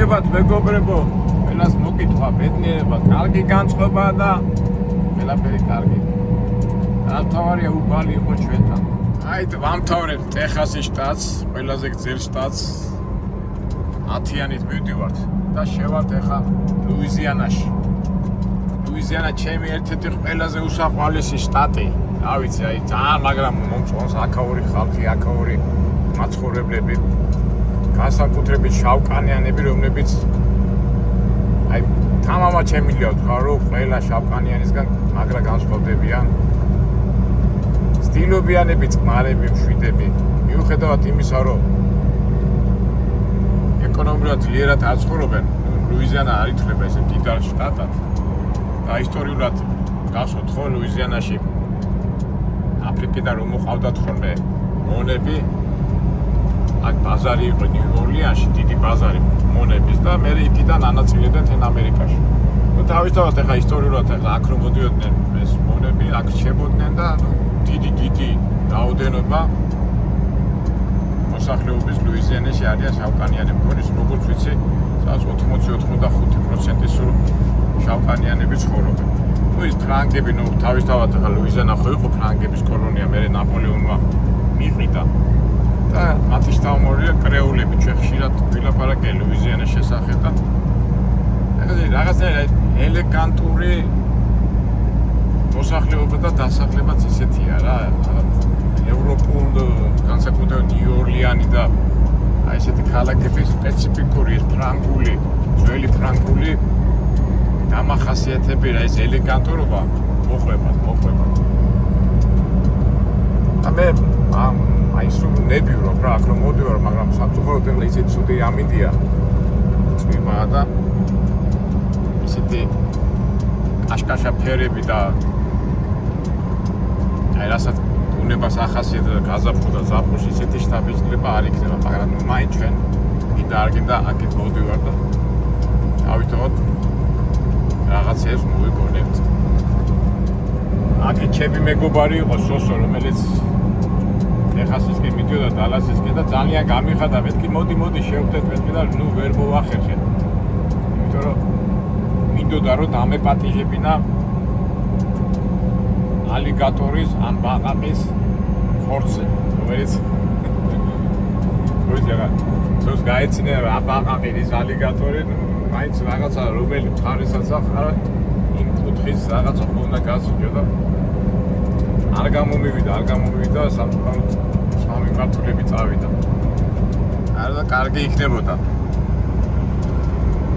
გესურვებათ მეგობრებო, ყველას მოკითხვა, ბედნიერება, კარგი განწყობა და ყველაფერი კარგი. Მთავარია უფალი იყო ჩვენთან. აი ვამთავრებ ტეხასის შტატს, ყველაზე გრძელ შტატს 10-იანით მივდივართ და შევართ ახლა ლუიზიანაში. ლუიზიანა ჩემი ერთ-ერთი ყველაზე უსაყვარლესი შტატი. რა ვიცი, აი ძალიან მაგრამ მომწონს აქაური ხალხი, აქაური მაცხოვრებლები. განსაკუთრებით შავკანიანები, რომლებიც აი თამამად შემიძლია ვთქვა, რომ ყველა შავკანიანისგან მაგრა განსხვავდებიან. სტილობიანები, წყნარები, მშვიდები. მიუხედავად იმისა, რომ ეკონომიკურად ძლიერად არ ცხოვრობენ, ლუიზიანა არ ითვლება ესე მდიდარ შტატად. და ისტორიულად გახსოვთ ხო ლუიზიანაში აფრიკიდან რომ მოყავდათ ხოლმე მონები. აქ ბაზარი იყო ნიუ-ორლიანში, დიდი ბაზარი მონების და მე იქიდან ანაწილებდნენ თენ ამერიკაში. ნუ თავისთავად ახლა ისტორიულად ახლა აქ რომ მოდიოდნენ ეს მონები, აქ რჩებოდნენ და დიდი რაოდენობა მოსახლეობის ლუიზიანაში არიან შავკანიანები. მგონის როგორც ვიცი, სადაც 80-85% სულ შავკანიანები ცხოვრობენ. ნუ ის ფრანგები, ნუ თავისთავად ახლა ლუიზიანა ხო იყო ფრანგების კოლონია, მერე ნაპოლეონმა მიყიდა. და მათი შთამომავლია კრეულები, ჩვენ ხშირად ვილაპარაკე ლუიზიანის შესახებ და რაღაცნაირად ელეგანტური მოსახლეობა და დასახლებაც ისეთია რა. ევროპულ, განსაკუთრებით ნიუ-ორლიანი და აი ესეთი ქალაქები სპეციფიკური ეს ფრანგული, ძველი ფრანგული დამახასიათებელი რა ეს ელეგანტურობა მოყვება. და მე აი სულ ნებიურო რა აქ რომ მოდივარ, მაგრამ სამწუხაროდ ახლა ისეთი ცუდი ამინდია წვიმაა და ისეთი კაშკაშა ფერები და აი რასაც უნებას ახასიათებს გაზაფხულ და ზაფხულში ისეთი შთაბეჭდილება არ იქნება, მაგრამ ნუ მაინც ჩვენ მინდა არ გინდა აქეთ მოდივარ და ავიტოვოთ რაღაცებს მოვიგონებთ. აქეთ ჩემი მეგობარი იყო სოსო, რომელიც ტეხასისკენ მიდიოდა დალასისკენ და ძალიან გამიხადა. მეთქი მოდი შევხვდეთ მეთქი და ნუ ვერ მოვახერხეთ. იმიტომ რომ მინდოდა რომ დამეპატიჟებინა ალიგატორის ან ბაყაყის ხორცზე, რომელიც თოს გაეცინე რა ბაყაყის ალიგატორი, მაინც რაღაცა რომელი მხარესაც ახლა იმ კუთხის რაღაცა ხონდა გასწიო და არ გამომივიდა სამწუხაროდ სხვა მიმართულებით წავიდა. არა კარგი იქნებოდა.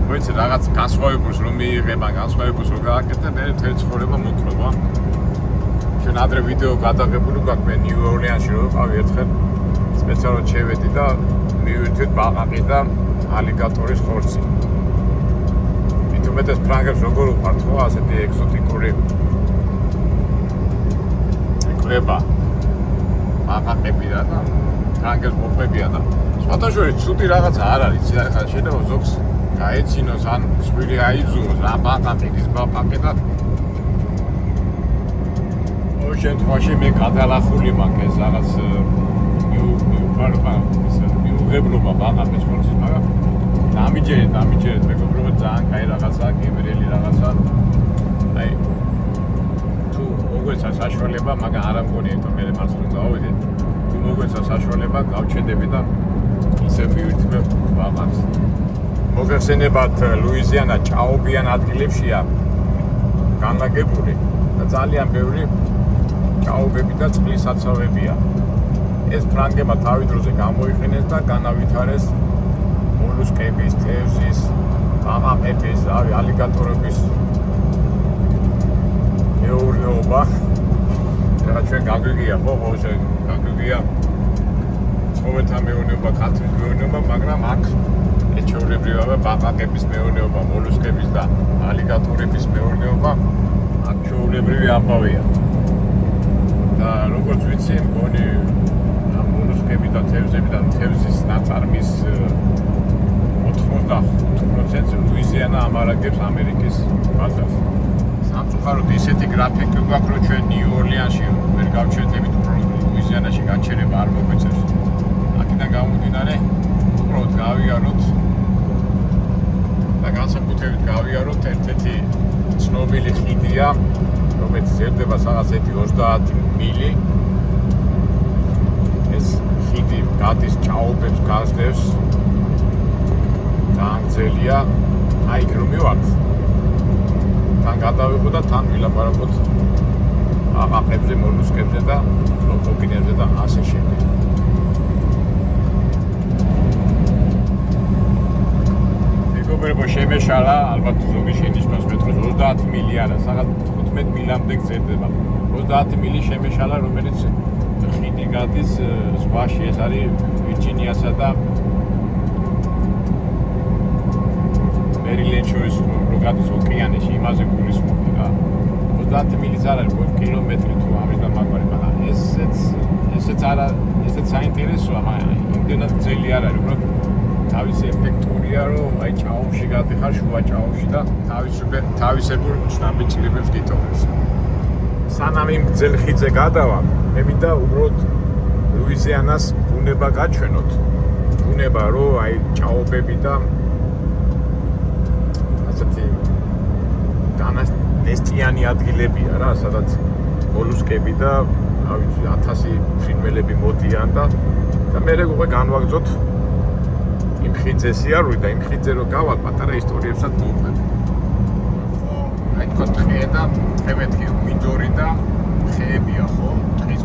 ვიცი რაღაც განსხვავებულს რომ მიიღება, განსხვავებულს რომ გააკეთე, მე მთელი ცხოვრება მოკლობა. ჩვენ ადრე ვიდეო გადაღებული გვაქვს მე ნიუ-ორლიანში რომ ვიყავი ერთხელ სპეციალურად შევედი და მივირთვით ბაყაყი და ალიგატორის ხორცი. მithumetes ფრანგებს როგორ უყვართ ხო ასეთი ეგზოტიკური ება ბაყაყები და ფრანგებს მოყვებია და სხვადასხვა ცუდი რაღაცა არ არის. ახლა შეიძლება ზოგს გაეცინოს ან სხვილი აიძულოს რა ბაყაყის ბაყაყი და ოღონდ შემთხვევაში მე გადალახული მაქვს ეს რაღაც მიუღებლობა ბაყაყის ხორცის, მაგრამ დამიჯერეთ მეგობრებო, ძალიან კაი რაღაცაა, გემრიელი რაღაცაა. აი თუ მოგვეცა საშუალება, მაგრამ არ ამგონია თუ მე მასწავლე გავიდეთ. თუ მოგვეცა საშუალება, გავჩედები და ისე მივირთმევ ბაყაყს. მოგეხსენებათ ლუიზიანა ჭაობიან ადგილებშია განლაგებული და ძალიან ბევრი ჭაობები და წყლის საცავებია. ეს ფრანგებმა თავის დროზე გამოიყენეს და განავითარეს მოლუსკების, თევზის, ბაყაყების, ალიგატორების მეურნეობა. ეხლა ჩვენ გაგვიგია ხო, გაგვიგია ცხოველთა მეურნეობა, ქათმის მეურნეობა, მაგრამ აქ ჩვეულებრივია ბაყაყების მეურნეობა, მოლუსკების და ალიგატორების მეურნეობა აქ ჩვეულებრივი ამბავია. და როგორც ვიცი, მგონი მოლუსკები და თევზები და თევზის ნაწარმის 85% ლუიზიანა ამარაგებს ამერიკის ბაზარს. სამწუხაროდ ისეთი გრაფიკი გვაქვს, რომ ჩვენ ნიუ-ორლიანში ვერ გავჩერდებით, ლუიზიანაში გაჩერება არ მოგვიწევს. აქედან გამომდინარე, უბრალოდ გავიაროთ და განსაკუთრებით გავიაროთ ერთ-ერთი ცნობილი ხიდია, რომელიც ზერდება რაღაც 30 მილი. ეს ხიდი გადის ჭაობებს, გასდევს. ძალიან ძელია. აი რომ მივართ. თან გადავიღო და თან ვილაპარაკოთ აყაფებზე, მოლუსკებზე და ლოკოკინებზე და ასე შემდეგ. მეგობრებო, შემეშალა, ალბათ ზოგი შენიშნავს მეტყვის 30 მილი არა, რაღაც 15 მილამდე გრძელდება. 30 მილი შემეშალა, რომელიც ხიდი გადის ზღვაში, ეს არის ვირჯინიასა და მერილენდს შორის რო გადის ოკეანეში, იმაზე გულისხმობ რა. 30 მილიც არ არის კილომეტრი თუ ამის და მაგვარი, მაგრამ ესეც არა, ესეც საინტერესოა, მაგრამ იმდენად ძელი არ არის, უბრალოდ თავისი ეფექტურია, რომ აი ჭაობში გადიხარ, შუა ჭაობში და თავისებურ შთამბეჭდილებებს გიტოვებს. სანამ იმ გრძელ ხიდზე გადავა, მე მინდა უბრალოდ ლუიზიანას ბუნება გაჩვენოთ. ბუნება, რომ აი ჭაობები და ასეთი ნესტიანი ადგილებია რა, სადაც მოლუსკები და რა ვიცი 1000 ფრინველები მოდიან და მე უკვე განვაგრძოთ იმ ხიდზე სიარული და იმ ხიდზე რო გავალ პატარა ისტორიებსაც მოვყვებ. აი თქო დღე და თემეთქი მინდორი და ხეებია ხო? დღის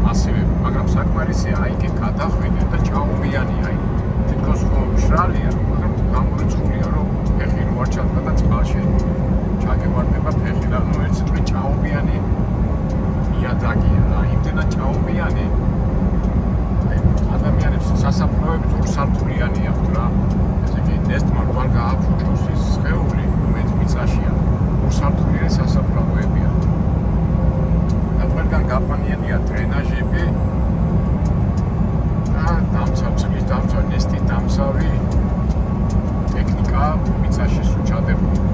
მასივე, მაგრამ საკმარისია აი კი გადახვიდე და ჭაობიანია აი. თითქოს ხო მშრალია, მაგრამ გამორიცხულია რომ ფეხი რო არ ჩადგა და წყალში ჩაგემარდება ფეხი და ნუ ერთ სიტყვით ჭაობიანი იადაგია რა, იმდენად ჭაობიანი. ადამიანებს სასაფლაოებს ორსართულიანი აქვს რა. ესე იგი ნესტმა როარ გააფუჭოს ის სხეული, რომელიც მიწაშია. ორსართულიანი სასაფლაოებია. და ყველგან გაფანიანია დრენაჟები და დამცავ ნესტის დამცავი ტექნიკა მიწაში სუჩადებული.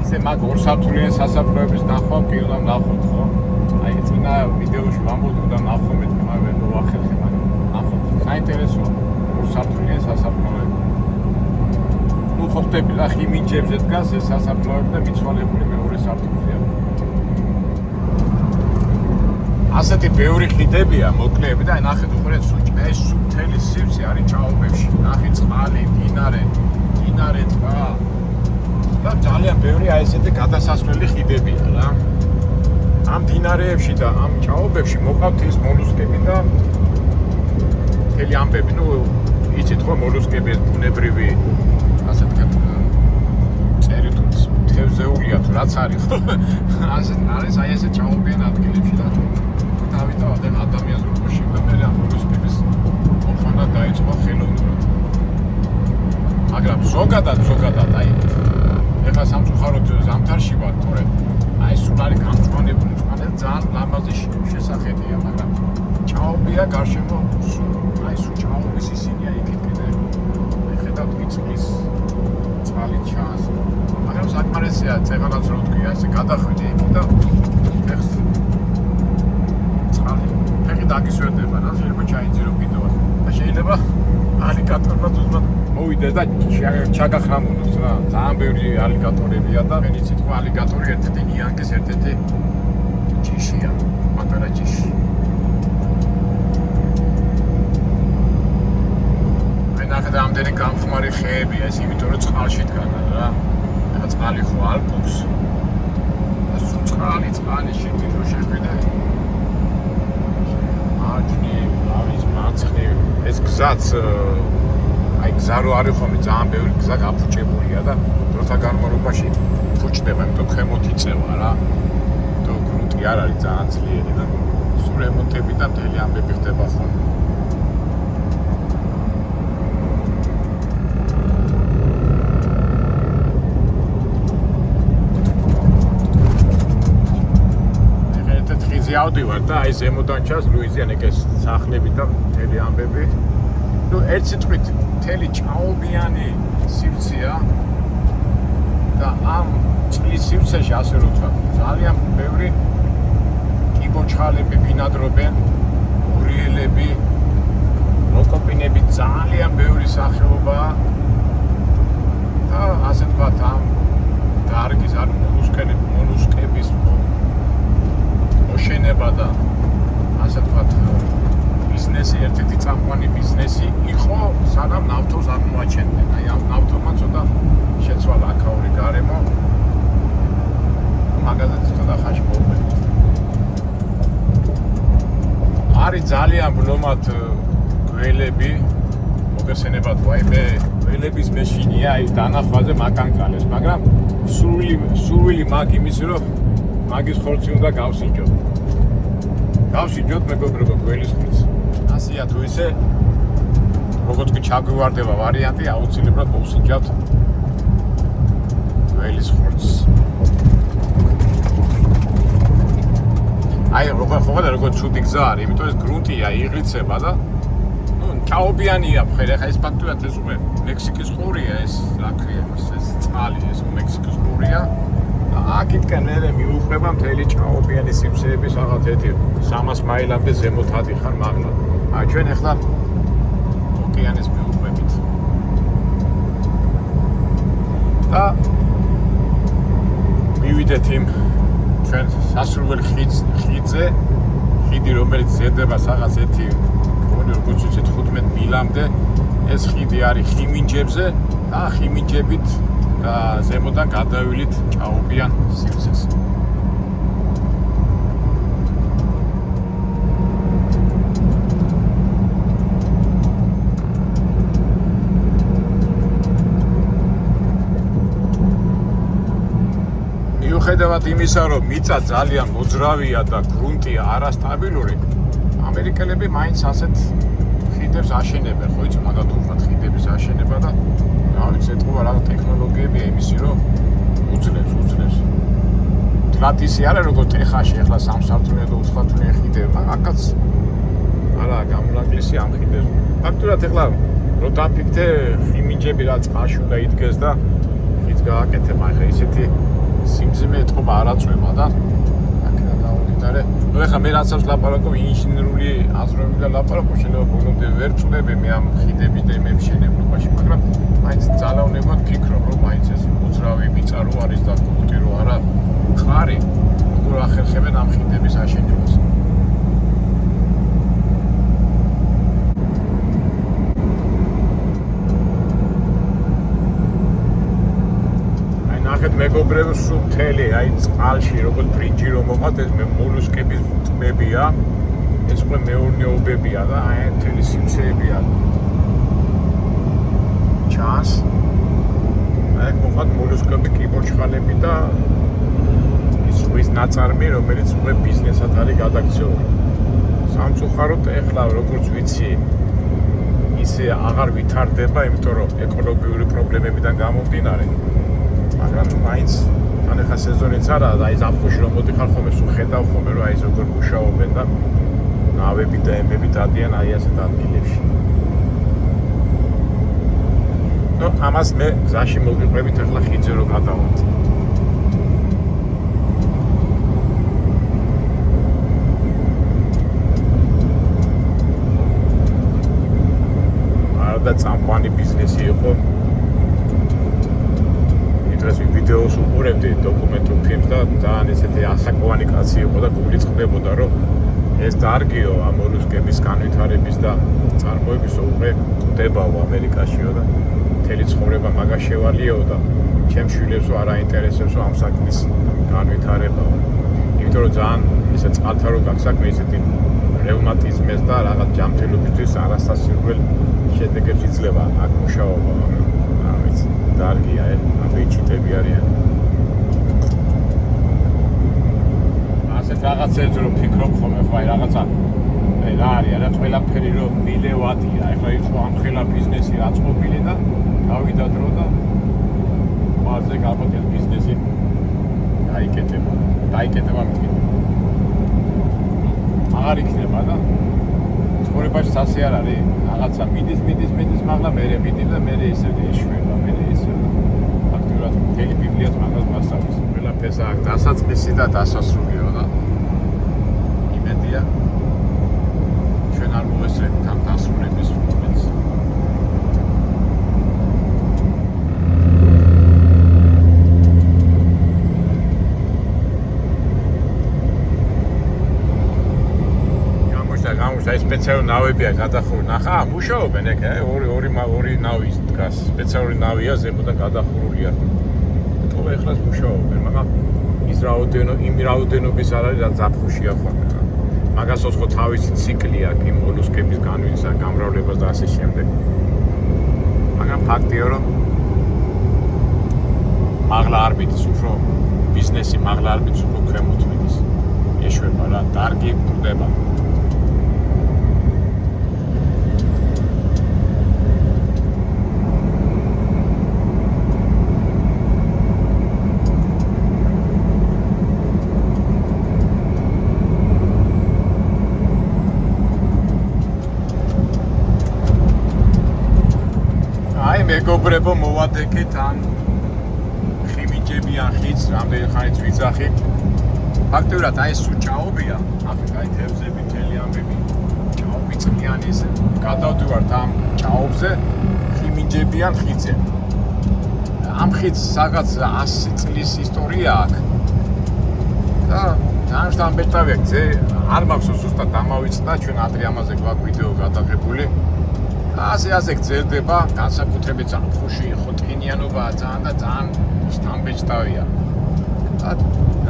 ისე მაგ ორსართულიანი სასაფლაოების ნახვა პირველად ნახოთ ხო? აი წინა ვიდეოში ვამბობდი და ნახო მეთქი, მაგრამ ვერ მოახერხე, მაგრამ ნახოთ. საინტერესოა ორსართულიანი სასაფლაოები. ნუ ხო ხტები რა, ხიმინჯებზე დგას ეს სასაფლაოები და მიცვალებული მეორე სართულზეა. ასეთი ბევრი ხიდებია, მოკლეები და ნახეთ უყურეთ სუჭი. ეს მთელი სივრცე არის ჭაობებში. ნახეთ წყალი, მდინარე, ტბა. და ძალიან ბევრი აი ესეთი გადასასვლელი ხიდებია რა. ამ მდინარეებში და ამ ჭაობებში მოყავთ ის მოლუსკები და მთელი ამბები, ნუ იცით ხო მოლუსკები ეს ბუნებრივი ასე ვთქვათ წერი თუ თევზეულია თუ რაც არის ხო? ასე არის აი ესე ჭაობიან ადგილებში და დავიტოვდნენ ადამიანს როოში და მე ამ მოლუსკების მოხანა დაიწყო ხელოვნურად. მაგრამ ზოგადად აი ეხლა სამწუხაროდ ზამთარში ვარ, თორე აი სულ არის გამწვანებული წყალი, ძალიან ლამაზი შესახედია, მაგრამ ჭაობია გარშემო, აი სულ ჭაობის ისინია იქით კიდე. ხედავთ მიწის წყალი ჩანს. მაგრამ საკმარისია წეღანაც რო თქვია, ესე გადახვიდე იქ და ფეხს წყალი ფეხი დაგისვერდება, რა შეიძლება ჩაიძირო კიდევაც. და შეიძლება ალიკატორმა თუნდაც მოვიდეს და ჩაგახრამუნოს რა. ძალიან ბევრი ალიკატორებია და მე იცით ხო ალიკატორი ერთ-ერთი ნიანგის ერთ-ერთი ჯიშია, პატარა ჯიში. აი ნახეთ ამდენი გამხმარი ხეებია, ეს იმიტომ რომ წყალში დგანან რა. ეხლა წყალი ხო ალპობს. და სულ წყალი შეგდით რომ შეხვიდე. აჩნი, არის მაცხნი, ეს გზაც აი გზა რო არის ხოლმე ძალიან ბევრი გზა გაფუჭებულია და დროთა განმავლობაში ფუჭდება, იმიტომ ქვემოთ იწევა რა. თუ გრუნტი არ არის ძალიან ძლიერი და სულ რემონტები და მთელი ამბები ხდება ხოლმე. ერთ-ერთი ხიზე ავდივარ და აი ზემოდან ჩანს ლუიზიანეს სახლები და მთელი ამბები. ნუ ერთ სიტყვით მთელი ჭაობიანი სივრცეა და ამ წყლის სივრცეში ასე რომ ვთქვათ, ძალიან ბევრი კიბოჩხალები ბინადრობენ, გურიელები, ლოკოპინები, ძალიან ბევრი სახეობაა ავტომატ გველები მოგესენებათ ვაიმე გველების მეშინია ის დანახვაზე მაგანკალეს მაგრამ სურვილი მაგ იმის რომ მაგის ხორცი უნდა გავსინჯოთ მეგობრებო გველის ხორცი ასია თუ ისე როგორც კი ჩაგვივარდება ვარიანტი აუცილებლად მოვსინჯავთ გველის ხორცს აი როგორ ჩუდი გზა არის იმიტომ ეს გრუნტია იღრიცება და ჭაობიანია მხოლოდ ხა ეს ფაქტურად ეს უკვე მექსიკის ყურია ეს რა ქვია ეს წყალი ეს მექსიკის ყურია და აქეთკენ მერე მიუხვება მთელი ჭაობიანი სიმსეების რაღაც 300 მაილამდე ზემოთ ადიხარ მაგნად აი ჩვენ ახლა ოკეანის მიუხვებით და მივიდეთ იმ ჩვენ სასურველ ხიდზე ხიდი რომელიც ზედება რაღაც 15 მილამდე ეს ხიდი არის ხიმინჯებზე და ხიმინჯებით და ზემოდან გადავილით ჭაობიან სივრცეს. მიუხედავად იმისა, რომ მიწა ძალიან მოძრავია და გრუნტია არასტაბილური, ამერიკელები მაინც ასეთ ხიდებს აშენებენ, ხო იცი, მაგათ უხად ხიდების აშენება და რა ვიცი, ეთქობა რა ტექნოლოგიებია იმისი, რომ უძლებს. თლათ ისე არა, როგორც ტეხაში, ახლა 3 სართულიანი და 4 სართულიანი ხიდები, მაგრამ აქაც არა გამონაკლისი ამ ხიდებს. ფაქტურად ახლა რო დაფიქრდე, ხიმინჯები რა წყალში უნდა იდგეს და ხიდს გააკეთებ, ახლა ისეთი სიმძიმე ეთქობა არაწვება და ну ეხლა მე რასაც ლაპარაკობ ინჟინერული აზროვნებიდან ლაპარაკობ შეიძლება ბოლომდე ვერ წვდები მე ამ ხიდების და იმების შენებლობაში მაგრამ მაინც ძალაუნებად ფიქრობ რომ მაინც ეს მოძრავი მიწა რო არის და გრუნტი რო არა ხარი როგორ ახერხებენ ამ ხიდების აშენებას ნახეთ მეგობრებო სულ მთელი აი წყალში როგორც ბრინჯი რომ მოხат ეს მოლუსკების ტბებია ეს უკვე მეურნეობებია და აი მთელი სიმსეებია ჩანს აი მოხат მოლუსკები კიბორჩხალები და ის ზღვის ნაწარმი რომელიც უკვე ბიზნესად არის გადაქცეული სამწუხაროდ ეხლა როგორც ვიცი ისე აღარ ვითარდება იმიტომ რომ ეკოლოგიური პრობლემებიდან გამომდინარე მაგრამ მაინც თან ახლა სეზონიც არა და აი ზაფხულში რომ მოდიხარ ხოლმე სულ ხედავ ხოლმე რომ აი ეს როგორ მუშაობენ და ნავები და ემები დადიან აი ასეთ ადგილებში. ნუ ამას მე გზაში მოვიყვებით ახლა ხიდზე რომ გადავართ. არა და წამყვანი ბიზნესი იყო ეს ვიდეოს უყურებდი დოკუმენტურ ფილმს და ძალიან ესეთი ასაკოვანი კაცი იყო და გულიც ხდებოდა რომ ეს დარგიო ამ მოლუსკების განვითარების და წარმოების უკვე ხდებაო ამერიკაშიო და მთელი ცხოვრება მაგას შევალიო და ჩემს შვილებსო არ აინტერესებსო ამ საქმის განვითარებაო იმიტომ რომ ძალიან ესე წყალთან რო გაქვს საქმე ისეთი რევმატიზმის და რაღაც ჯანმრთელობისთვის არასასურველ შედეგებს იძლევა აქ მუშაობა რა ვიცი დარგია ჩიტები არიან. ასეთ რაღაცებს რომ ფიქრობ ხოლმე, ხო აი რაღაცა რა არის, რა ყველაფერი რომ მილევადია. ეხლა ის ამხელა ბიზნესი აწყობილი და გავიდა დრო და მასზე გამოდის ბიზნესი დაიკეტება მეთქი. აღარ იქნება და ცხოვრებაში ასე არ არის. რაღაცა მიდის, მაგრამ მერე მიდი და მერე ისე ეშვება, მერე ისე მთელი ბიბლიაც მაგას მასწავლის. ყველაფერს აქვს დასაწყისი და დასასრულიო და იმედია ჩვენ არ მოვესწრებით ამ დასრულების მომენტს. გამოსა ეს სპეციალური ნავებია გადახურული. ნახა, მუშაობენ ეგ, ორი ნავი დგას. სპეციალური ნავია ზემოდან გადახურულია. ეხლა მუშაობენ, მაგრამ იმ რაოდენობის არ არის, რაც ზაფხულშია ხოლმე. მაგას ოცხო თავისი ციკლი აქვს იმ მოლუსკების განვითარება, გამრავლებას და ასე შემდეგ. მაგრამ ფაქტია, რომ მაღლა არ მიდის, უფრო ბიზნესი მაღლა არ მიდის, უფრო ქვემოთ მიდის. ეშვება რა, დარგი ბრდება. მეგობრებო მოვადეკეთ ან ხიმიჯებიან ხიდს, რამდენი ხანით ვიძახი. ფაქტობრივად აი ეს ჭაობია, ახლა აი თევზები, თელი ამბები, ჭაობი წყლიანი ისე გადავდივართ ამ ჭაობზე ხიმიჯებიან ხიდზე. ამ ხიდს რაღაც 100 წლის ისტორია აქვს. და ძალიან ბეჭდავია გზე, არ მაქვს ზუსტად დამავიწყდა, ჩვენ ადრე ამაზე გვაქვს ვიდეო გადაღებული. ასე გრძელდება, განსაკუთრებით ზაფხულში ხოთქინიანობაა ძალიან და ძალიან სტამბეჭდავია. და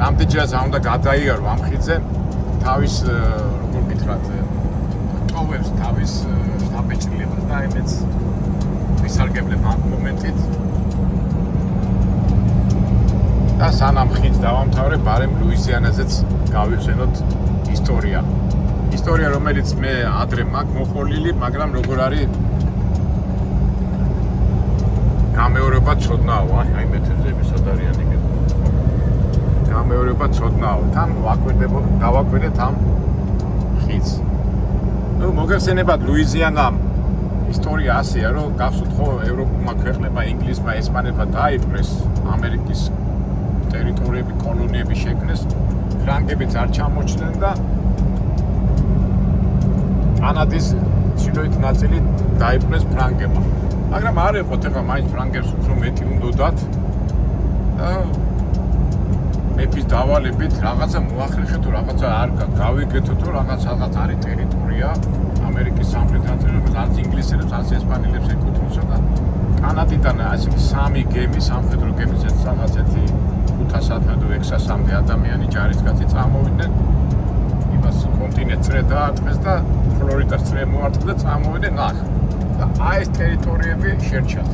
რამდენჯერაც არ უნდა გადაიარო ამ ხიდზე, თავის როგორ გითხრათ, ტოვებს თავის სტამბეჭდილებას და იმეც ვისარგებლებ ამ მომენტით. და სანამ ხიდს დავამთავრებ, ბარემ ლუიზიანაზეც გავიხსენოთ ისტორია. ისტორია, რომელიც მე ადრე მაქვს მოყოლილი, მაგრამ როგორ არის გამეორება ცოდნაო, აი მეთევზები სად არიან იქ. გამეორება ცოდნაო, თან დავაკვირდეთ ამ ხიდს. ნუ მოგეხსენებათ ლუიზიანა ისტორია ასეა, რომ გახსოვთ ხო ევროპულმა ქვეყნებმა, ინგლისმა, ესპანეთმა დაიპყრეს ამერიკის ტერიტორიები, კოლონიები შექმნეს, ფრანგებიც არ ჩამოჩნდნენ და კანადის ჩრდილოეთ ნაწილი დაიპყრეს ფრანგებმა. მაგრამ არ ეყოთ ახლა მაინც ფრანგებს უფრო მეტი უნდათ და მეფის დავალებით რაღაცა მოახერხეთ თუ რაღაცა არ გავიგეთო თუ რაღაც არის ტერიტორია ამერიკის სამხრეთ ნაწილი, რომელიც არც ინგლისელებს, არც ესპანელებს ეკუთვნისო და კანადიდან ასე სამი გემი, სამხედრო გემის რაღაცეთი 500-600 ადამიანი ჯარისკაცი წამოვიდნენ. იმას კონტინენტს წრე დაარტყეს და ფლორიდას წრე მოარტყეს და წამოვიდნენ ნახ. და აი ეს ტერიტორიები შერჩათ.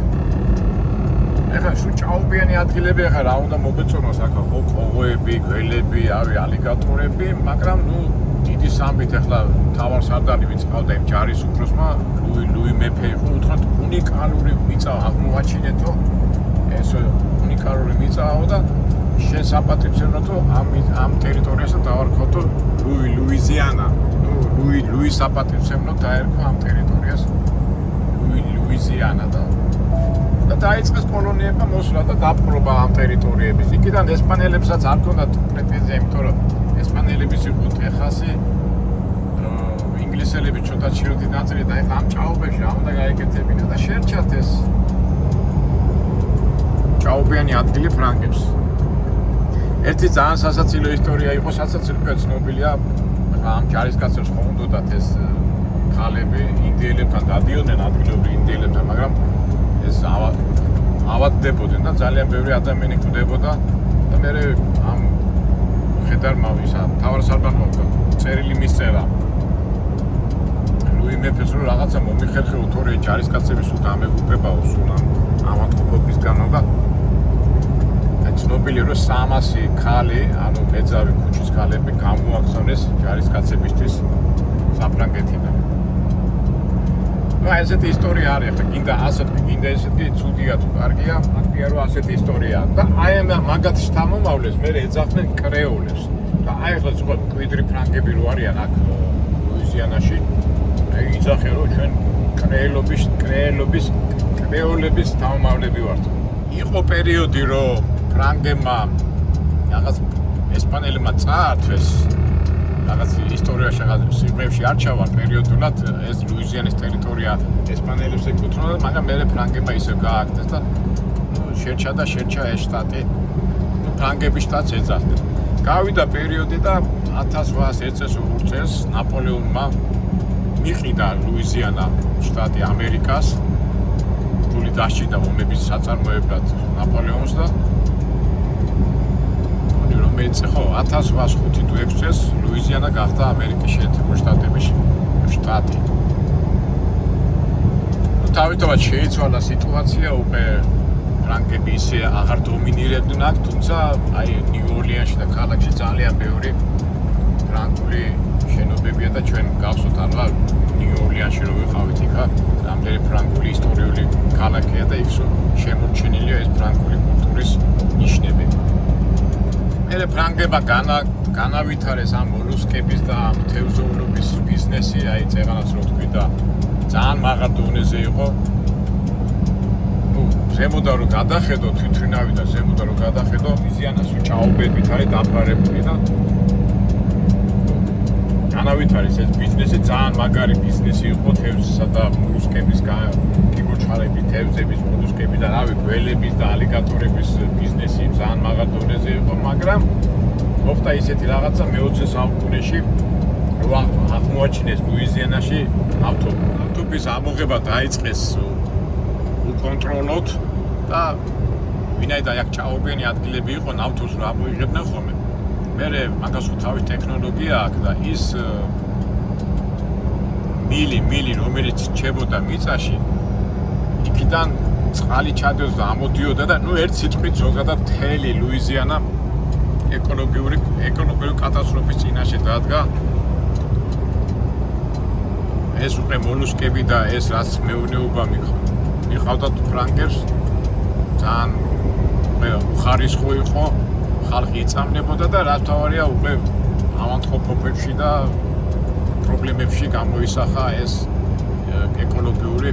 ეხლა შუ ჭაობიანი ადგილები ახლა რა უნდა მოგეწონოს ახლა ყოღოები, გველები, ალიგატორები, მაგრამ ნუ დიდი სამბით ახლა თავარსარდალი ვინც ყავდა იმ ჯარის უფროსმა, ლუი მეფე იყო, უთხრათ უნიკალური მიწა აღმოაჩინეთო. ეს უნიკალური მიწაო და შესაპატივცემლო ამ ტერიტორიასა დავარქვათო ლუიზიანა. ლუი საპატივცემლო დაერქვა ამ ტერიტორიას ლუიზიანა და დაიწყეს კოლონიებმა მოსვლა და დაპყრობა ამ ტერიტორიების. იქიდან ესპანელებსაც არ ჰქონდათ პრეტენზია, იმიტომ რომ ესპანელების იყო ტეხასი, ინგლისელები ცოტა ჩრდილოეთი ნაწილი და ეხლა ამ ჭაობებში რა უნდა გაეკეთებინა და შერჩათ ეს ჭაობიანი ადგილი ფრანგებს. ერთი ძალიან სასაცილო ისტორია იყო, სასაცილო ცნობილია. ამ ჯარისკაცებს ხომ უნდათ ეს ქალები ინდიელებთან დადიოდნენ, ადგილობრივ ინდიელებთან, მაგრამ ეს ავადდებოდნენ და ძალიან ბევრი ადამიანი კვდებოდა და მე ამ ხედარმა ისა თავარსარდალმა წერილი მისწერა ლუი მეფეს რომ რაღაცა მომიხერხეო თორე ჯარისკაცების სულ დამეგუბრებაო სულ ამ ავადმყოფობისგანო და ცნობილია რომ 300 ქალი, ანუ მეძავი ქუჩის ქალები გამოაგზავნეს ჯარისკაცებისთვის საფრანგეთიდან. ნუ ესეთი ისტორია არის, ახლა გინდა ასეთი, გინდა ესეთი, ცუდია თუ კარგია, ფაქტია რომ ასეთი ისტორია. და აი მაგათ შთამომავლებს მე ეძახდნენ კრეოლებს. და აი ახლა ზოგადად კვიდრი ფრანგები რო არიან აქ ლუიზიანაში, აი იძახე რომ ჩვენ კრეოლების შთამომავლები ვართ. იყო პერიოდი რომ ფრანგებმა რაღაც ესპანელებმა წაართვეს რაღაც ისტორიაში რაღაც სიღრმეებში არ ჩავარ პერიოდულად ეს ლუიზიანის ტერიტორია ესპანელებს ეკუთვნოდა, მაგრამ მერე ფრანგებმა ისევ გააკეთეს და შერჩა ეს შტატი. ფრანგების შტატს ეძახდნენ. გავიდა პერიოდი და 1801 წელს ნაპოლეონმა მიყიდა ლუიზიანა შტატი ამერიკას. ფული დასჭირდა ომების საწარმოებლად ნაპოლეონს და მეწე ხო 1805 თუ 6 წელს ლუიზიანა გახდა ამერიკის შეერთებული შტატების შტატი. თავისთავად შეიცვალა სიტუაცია უკვე ფრანგები ისე აღარ დომინირებდნენ აქ, თუმცა აი ნიუ-ორლიანში და ქალაქში ძალიან ბევრი ფრანგული შენობებია და ჩვენ გავსვათ ალბათ ნიუ-ორლიანში რო ვიყავით იქა, რამდენი ფრანგული ისტორიული ქალაქია და იქ შემორჩენილია ეს ფრანგული კულტურის ნიშნები. მერე ფრანგებმა განავითარეს ამ მოლუსკების და ამ თევზაურობის ბიზნესი, აი წეღანაც რო თქვი და ძალიან მაღალ დონეზე იყო. ზემოდან რო გადახედო თვითრინავი და ზემოდან რო გადახედო იზიანას ჭაობებით არის დაფარებული და განავითარეს ეს ბიზნესი ძალიან მაგარი ბიზნესი იყო თევზისა და მოლუსკების კიბოჩხალების, თევზების, მოლუსკების და რავი გველების და ალიგატორების ბიზნესი ძალიან მაღალ დონეზე იყო, მაგრამ მოხდა ისეთი რაღაცა მე-20 საუკუნეში რო აღმოაჩინეს ლუიზიანაში ავტობის ამოღება დაიწყეს უკონტროლოდ და ვინაიდან აქ ჭაობიანი ადგილები იყო, ნავთობს რა ამოიღებდნენ ხოლმე. მერე მაგას ხო თავის ტექნოლოგია აქვს და ის მილი რომელიც ჩებოდა მიწაში იქიდან წყალი ჩადიოდა და ამოდიოდა და ნუ ერთ სიტყვით ზოგადად მთელი ლუიზიანა ეკოლოგიური კატასტროფის წინაშე დადგა. ეს უკვე მოლუსკები და ეს რაც მეურნეობა მიყავდათ ფრანგებს ძალიან უხარისხო იყო, ხალხი იწამნებოდა და რაც თავარია უკვე ავადმყოფობებში და პრობლემებში გამოისახა ეს ეკოლოგიური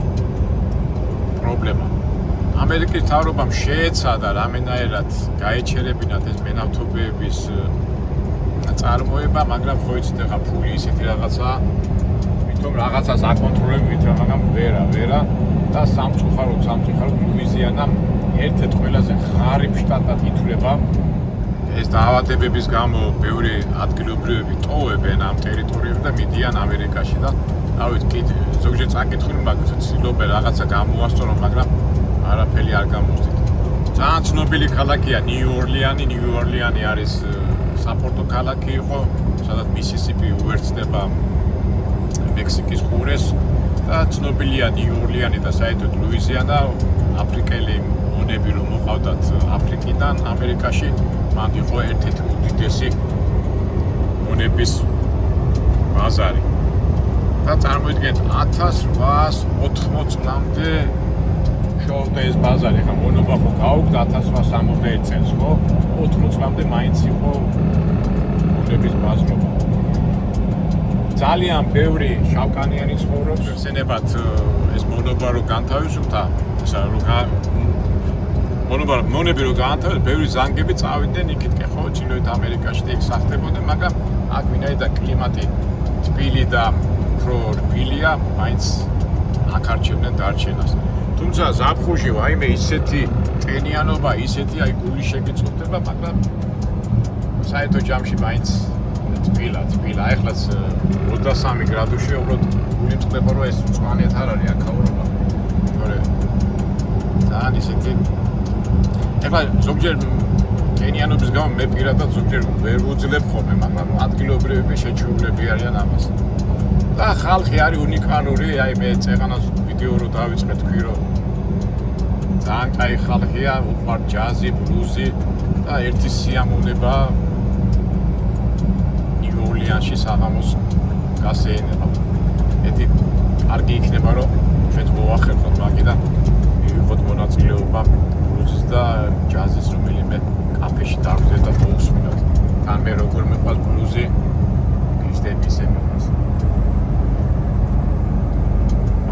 პრობლემა. ამერიკის მთავრობამ შეეცადა რამენაერად გაეჩერებინათ ეს მენავთობების წარმოება, მაგრამ ხო იცით ახლა ფული ისეთი რაღაცაა, ვითომ რაღაცას აკონტროლებით, მაგრამ ვერა და სამწუხაროდ ლუიზიანა ერთ-ერთ ყველაზე ღარიბ შტატად ითვლება. ეს დაავადებების გამო ბევრი ადგილობრივები ტოვებენ ამ ტერიტორიებს და მიდიან ამერიკაში და დავით კიდე ზოგჯერ წაკითხული მაგათ ცდილობენ რაღაცა გამოასწორონ, მაგრამ არაფერი არ გამოსდით. ძალიან ცნობილი ქალაქია ნიუ-ორლიანი არის საპორტო ქალაქი იყო, სადაც მისისიპი უერთდება მექსიკის ყურეს და ცნობილია ნიუ-ორლიანი და საერთოდ ლუიზიანა აფრიკელი მონები რომ მოყავდათ აფრიკიდან ამერიკაში, მან იყო ერთ-ერთი უდიდესი მონების ბაზარი. და წარმოიდგინეთ 1880 წლამდე შოვდა ეს ბაზარი, ხა მონობა ხო გაუგდა 1861 წელს, ხო? 80 წლამდე მაინც იყო მონების ბაზრობა. ძალიან ბევრი შავკანიანი ცხოვრობს, ხსენებათ ეს მონობა რო განთავისუფლდა, მონები რო განთავისუფლდა, ბევრი ზანგები წავიდნენ იქითკენ, ხო, ჩრდილოეთ ამერიკაში და იქ სახლდებოდნენ, მაგრამ აქ ვინაიდან კლიმატი თბილი და უფრო რბილია, მაინც აქ არჩევდნენ დარჩენას. თუმცა ზაფხულში ვაიმე ისეთი ტენიანობა, ისეთი აი გული შეგიწევდება, მაგრამ საერთო ჯამში მაინც თბილა. ეხლაც 23 გრადუსი უბრალოდ გული წყდება, რომ ეს მწვანეთ არ არის აქაურობა. ძალიან ისეთი ეხლა ზოგჯერ ტენიანობის გამო მე პირადად ზოგჯერ ვერ ვუძლებ ხოლმე, მაგრამ ადგილობრივები შეჩვეულები არიან ამას. და ხალხი არის უნიკალური, აი მე წეღანას ვიდეო რო დავიწყე თქვი რომ ძალიან კაი ხალხია, უყვართ ჯაზი, ბლუზი და ერთი სიამოვნება ნიუ-ორლიანში საღამოს გასეენება. ეთი კარგი იქნება რომ ჩვენც მოვახერხოთ მაგიდან მივიღოთ მონაწილეობა ბლუზის და ჯაზის რომელიმე კაფეში დავიდეთ და მოვუსმინოთ. თან მე როგორ მეყვარს ბლუზი, გიჟდები ისე მეყვარს.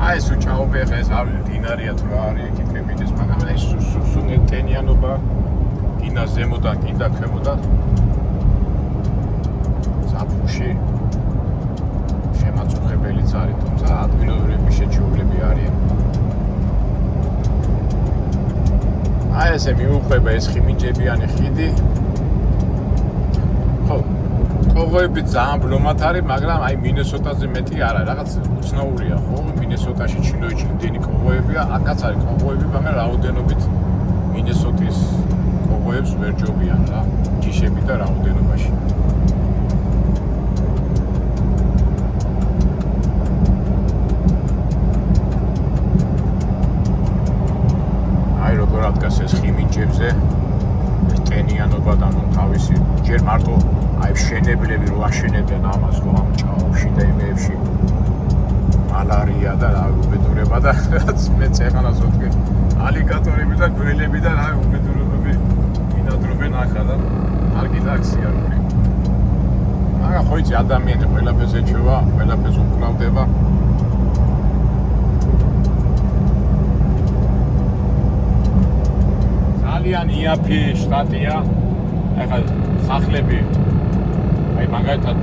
აი ეს უჩაობე ხა ეს დინარია თუ რა არის ეკითხებით ეს, მაგრამ ეს სულ ტენიანობა გინდა ზემოდან, გინდა ქვემოდან ზაფხულში შემაწუხებელიც არის, თუმცა ადგილობრივები შეჩვეულები არიან. აი ესე მიუყვება ეს ხიმიჯებიანი ხიდი. ხო, კოვოები ძალიან ბლომად არის, მაგრამ აი მინესოტაზე მეტი არ არის, რაღაც უცნაურია, ხო? მინესოტაში ჩილოეთში იმდენი კოვოებია, აქაც არის კოვოები, მაგრამ რაოდენობით მინესოტის კოვოებს ვერ ჯობიან რა. ჯიშები ნაწილები და რაოდენობაში. აი როგორ ადგას ეს ხიმინჯებზე ეს ტენიანობა და ნუ თავისი ჯერ მარტო აი მშენებლები რო აშენებენ ამას ხო ამ ჭაობში და იმეებში მალარია და რა უბედურება და რაც მე წეღანას ვთქვი ალიგატორები და გველები და რა უბედურებები ინადრობენ ახლა და კარგი ტაქსია როი მაგრამ ხო იცი ადამიანი ყველაფერს ეჩვევა ყველაფერს უკრავდება ძალიან იაფი შტატია ახლა სახლები აი მაგალითად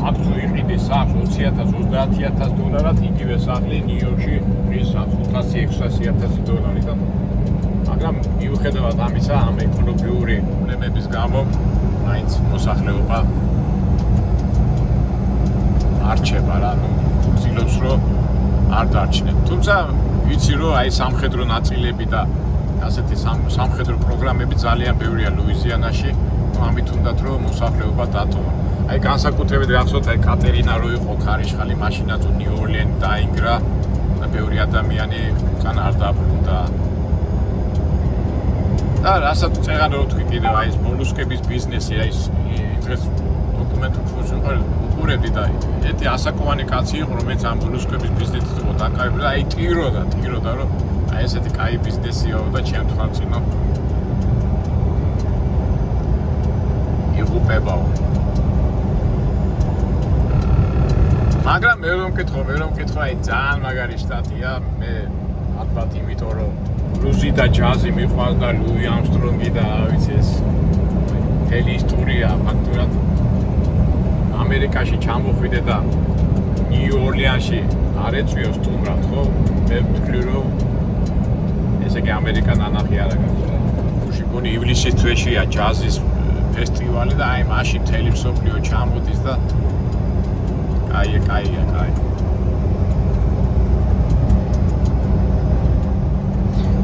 აბსუ იყიდეს სახლს 20,000-30,000 დოლარად იგივე სახლი ნიუ-იორკში ის 500-600,000 დოლარი და მაგრამ მიუხედავად ამისა ამ ეკონომიკური პრობლემების გამო მაინც მოსახლეობა არჩება რა ნუ ცდილობს რომ არ დარჩნენ თუმცა ვიცი რომ აი სამხედრო ნაწილები და ასეთი სამხედრო პროგრამები ძალიან ბევრია ლუიზიანაში ამით უნდათ რომ მოსახლეობა დატოვა აი განსაკუთრებით გახსოვთ აი კატერინა რო იყო ქარიშხალი მაშინაც ნიუ-ორლიანი დაინგრა და ბევრი ადამიანი თან არ დაბრუნდა და რასაც წეღან რო თქვი კიდევ აი ეს მოლუსკების ბიზნესი აი ეს დღეს დოკუმენტურ ფონდში უყურებდი და ეთი ასაკოვანი კაცი იყო რომელიც ამ მოლუსკების ბიზნესით იყო დაკავებული და აი ტიროდა რომ აი ესეთი კაი ბიზნესიაო და ჩემ თვალწინო იღუპებაო მაგრამ მე რომ მკითხო აი ძალიან მაგარი შტატია მე ალბათ იმიტომ რომ ბლუზი და ჯაზი მიყვარს და ლუი ამსტრონგი და ვიცი ეს მთელი ისტორია ფაქტურად ამერიკაში ჩამოხვიდე და ნიუ-ორლიანში არ ეწვიო სტუმრად ხო მე ვთქვი რომ ესე იგი ამერიკა ნანახი არა გაქვს გუში გონი ივლისის თვეშია ჯაზის ფესტივალი და აი მაშინ მთელი მსოფლიო ჩამოდის და კაია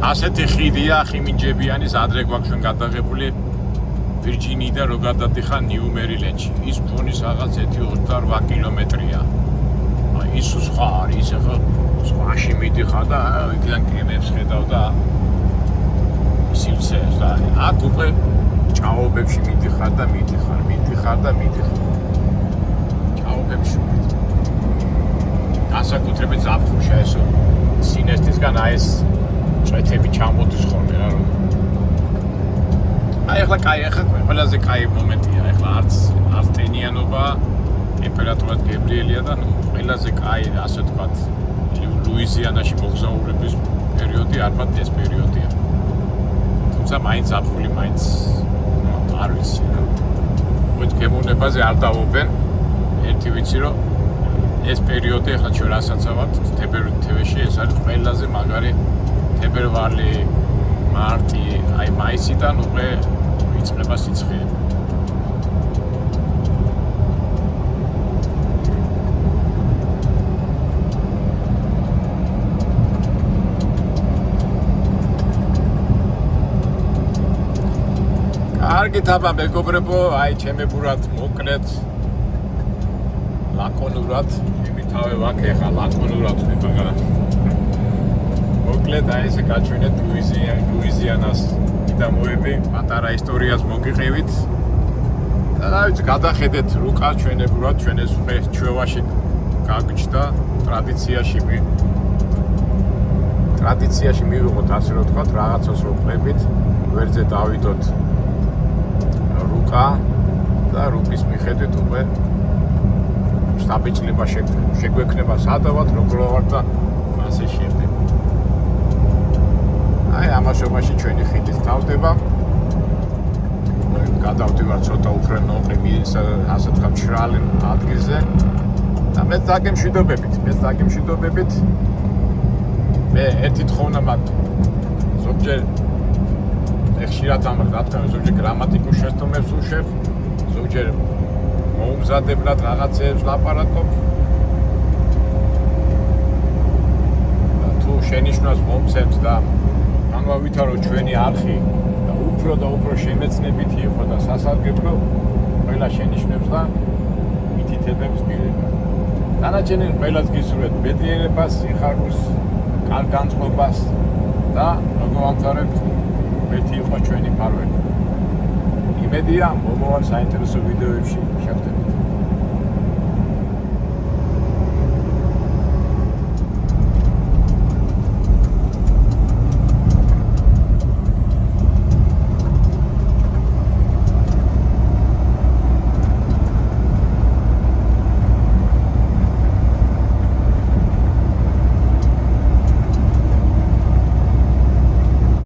ასეთი ხიდია ხიმინჯებიანის ადრე გვაქვს ჩვენ გადაღებული ვირჯინიიდან რო გადადიხარ ნიუ მერილენდში ის ფონის რაღაც 1-28 კილომეტრია აი ის სხვა არის ახლა სხვაში მიდიხარ და იქიდან კემებს ხედავ და სივცეს და აქ უკვე ჭაობებში მიდიხარ და მიდიხარ ჭაობებში განსაკუთრებით ზაფხულში ესო სინესტისგან აი ეს წვეთები ჩამოდის ხოლმე რა რომ აი ახლა ყველაზე კაი მომენტია ახლა არც ტენიანობა ტემპერატურაც გებრიელია და ნუ ყველაზე კაი ასე ვთქვათ ლუიზიანაში მოგზაურობის პერიოდი ალბათ ეს პერიოდია თუმცა მაინც ზაფხული მაინც არ ვიცი რა მოით გემოვნებაზე არ დავობენ ერთი ვიცი რომ ეს პერიოდი ახლა ჩვენ რასაც ავართ თებერვალში ეს არის ყველაზე მაგარი თებერვალი მარტი აი მაისიდან უკვე იწყება სიცხე კარგით აბა მეგობრებო აი ჩემებურად მოკლედ ლაკონურად იმითავე ვაკე ხა ლაკონურად მაგრამ მოკლედ აი ესე გაჩვენეთ ლუიზიანას მიდამოები პატარა ისტორიას მოგიყევით და რა ვიცი გადახედეთ რუკა ჩვენებურად ჩვენ ეს ჩვევაში გაგჭდა ტრადიციაში მივიღოთ ასე რომ თქვა რაღაცას რო ყვებით ვერძე დავიდოთ რუკა და რუკის მიხედვით უკვე შტაბეჭლება შეგვექნება სადავად როგორ ვარ და ასე შემდეგ აი ამაშობაში ჩვენი ხიდის თავდება გადავდივარ ცოტა უფრო ნოყები ასე თქვა მშრალი ადგილზე და მე დაგემშვიდობებით მე ერთი თხოვნა მაქვს ზოგჯერ ხშირად ამ რა თქმა უნდა ზოგჯერ გრამატიკულ შეცდომებს უშვებ ზოგჯერ მოუმზადებლად რაღაცებს ლაპარაკობ თუ შენიშვნას მომცემთ და განვავითარო ჩვენი არხი და უფრო და უფრო შემეცნებითი იყო და სასარგებლო ყველა შენიშვნებს და მითითებებს მიღება. დანარჩენი ყველას გისურვებთ ბედნიერებას, სიხარულს, კარგ განწყობას და მოგავამთავრებთ ერთი იყო ჩვენი ფარველი. იმედია მომავალ საინტერესო ვიდეოებში შევხვდებით.